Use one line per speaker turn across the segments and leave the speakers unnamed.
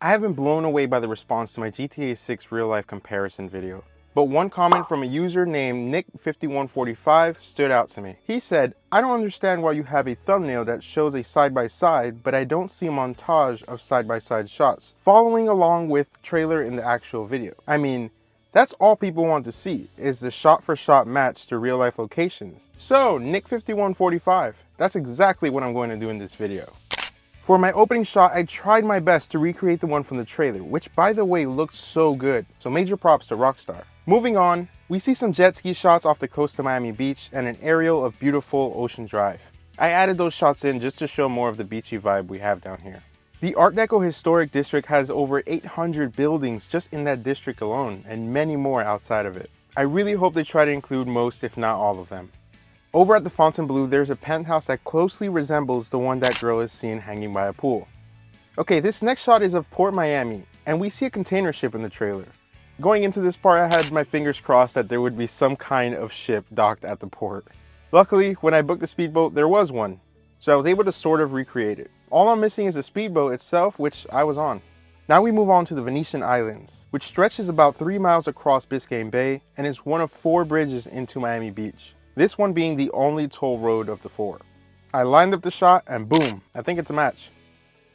I have been blown away by the response to my GTA 6 real-life comparison video. But one comment from a user named Nick5145 stood out to me. He said, "I don't understand why you have a thumbnail that shows a side-by-side, but I don't see a montage of side-by-side shots, following along with the trailer in the actual video. I mean, that's all people want to see, is the shot-for-shot match to real-life locations." So, Nick5145, that's exactly what I'm going to do in this video. For my opening shot, I tried my best to recreate the one from the trailer, which by the way looked so good, so major props to Rockstar. Moving on, we see some jet ski shots off the coast of Miami Beach and an aerial of beautiful Ocean Drive. I added those shots in just to show more of the beachy vibe we have down here. The Art Deco Historic District has over 800 buildings just in that district alone, and many more outside of it. I really hope they try to include most, if not all of them. Over at the Fontainebleau, there's a penthouse that closely resembles the one that girl is seen hanging by a pool. Okay, this next shot is of Port Miami, and we see a container ship in the trailer. Going into this part, I had my fingers crossed that there would be some kind of ship docked at the port. Luckily, when I booked the speedboat, there was one, so I was able to sort of recreate it. All I'm missing is the speedboat itself, which I was on. Now we move on to the Venetian Islands, which stretches about 3 miles across Biscayne Bay and is one of 4 bridges into Miami Beach. This one being the only toll road of the 4. I lined up the shot and boom, I think it's a match.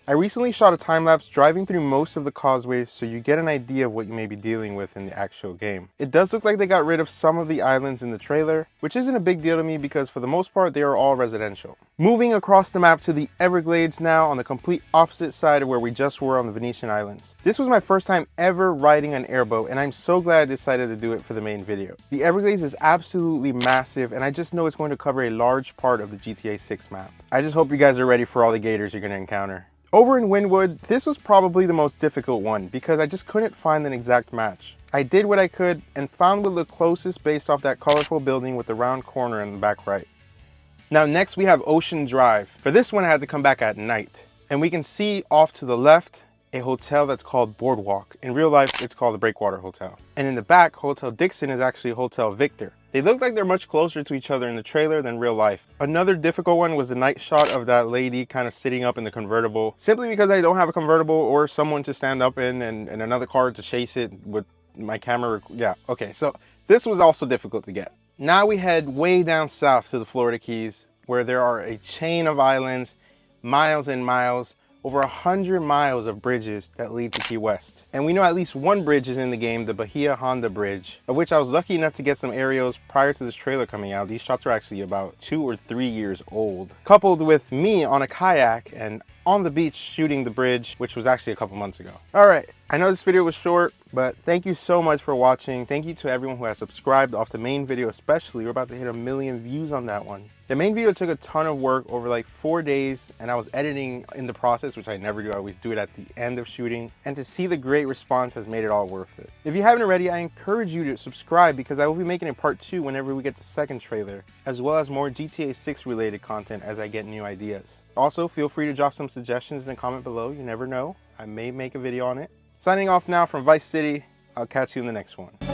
I recently shot a time-lapse driving through most of the causeways so you get an idea of what you may be dealing with in the actual game. It does look like they got rid of some of the islands in the trailer, which isn't a big deal to me because for the most part they are all residential. Moving across the map to the Everglades now on the complete opposite side of where we just were on the Venetian Islands. This was my first time ever riding an airboat and I'm so glad I decided to do it for the main video. The Everglades is absolutely massive and I just know it's going to cover a large part of the GTA 6 map. I just hope you guys are ready for all the gators you're going to encounter. Over in Wynwood, this was probably the most difficult one because I just couldn't find an exact match. I did what I could and found what looked closest based off that colorful building with the round corner in the back right. Now next we have Ocean Drive. For this one I had to come back at night. And we can see off to the left a hotel that's called Boardwalk. In real life it's called the Breakwater Hotel. And in the back, Hotel Dixon is actually Hotel Victor. They look like they're much closer to each other in the trailer than real life. Another difficult one was the night shot of that lady kind of sitting up in the convertible. Simply because I don't have a convertible or someone to stand up in and another car to chase it with my camera. Yeah, okay, so this was also difficult to get. Now we head way down south to the Florida Keys where there are a chain of islands, miles and miles, over 100 miles of bridges that lead to Key West. And we know at least one bridge is in the game, the Bahia Honda Bridge, of which I was lucky enough to get some aerials prior to this trailer coming out. These shots are actually about 2 or 3 years old. Coupled with me on a kayak and on the beach shooting the bridge, which was actually a couple months ago. All right, I know this video was short, but thank you so much for watching. Thank you to everyone who has subscribed off the main video especially. We're about to hit 1 million views on that one. The main video took a ton of work over like 4 days and I was editing in the process, which I never do. I always do it at the end of shooting. And to see the great response has made it all worth it. If you haven't already, I encourage you to subscribe because I will be making a part 2 whenever we get the second trailer, as well as more GTA 6 related content as I get new ideas. Also, feel free to drop some suggestions in the comment below. You never know, I may make a video on it. Signing off now from Vice City. I'll catch you in the next one.